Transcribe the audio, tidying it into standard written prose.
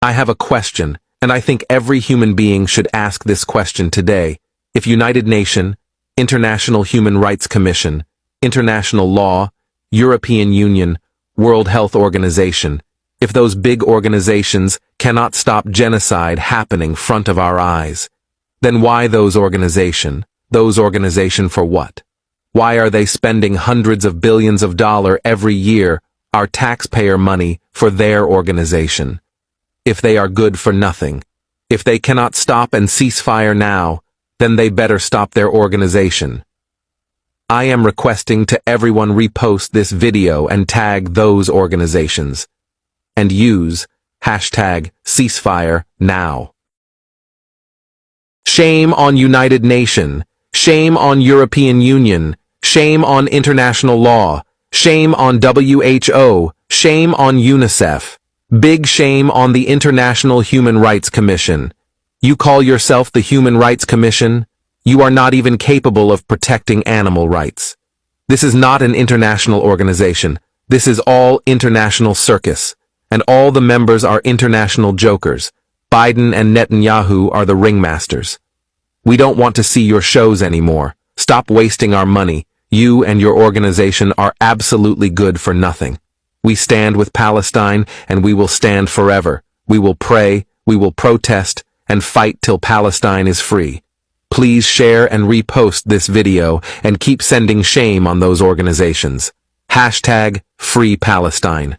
I have a question, and I think every human being should ask this question today. If United Nations, International Human Rights Commission, international law, European Union, World Health Organization, if those big organizations cannot stop genocide happening front of our eyes, then why those organization? Those organization for what? Why are they spending hundreds of billions of dollars every year, our taxpayer money, for their organization? If they are good for nothing, if they cannot stop and cease fire now, then they better stop their organization. I am requesting to everyone repost this video and tag those organizations. And use #ceasefire_now. Shame on United Nations, shame on European Union, shame on international law, shame on WHO, shame on UNICEF, big shame on the International Human Rights Commission. You call yourself the Human Rights Commission? You are not even capable of protecting animal rights. This is not an international organization. This is all international circus. And all the members are international jokers. Biden and Netanyahu are the ringmasters. We don't want to see your shows anymore. Stop wasting our money. You and your organization are absolutely good for nothing. We stand with Palestine, and we will stand forever. We will pray, we will protest, and fight till Palestine is free. Please share and repost this video and keep sending shame on those organizations. #FreePalestine.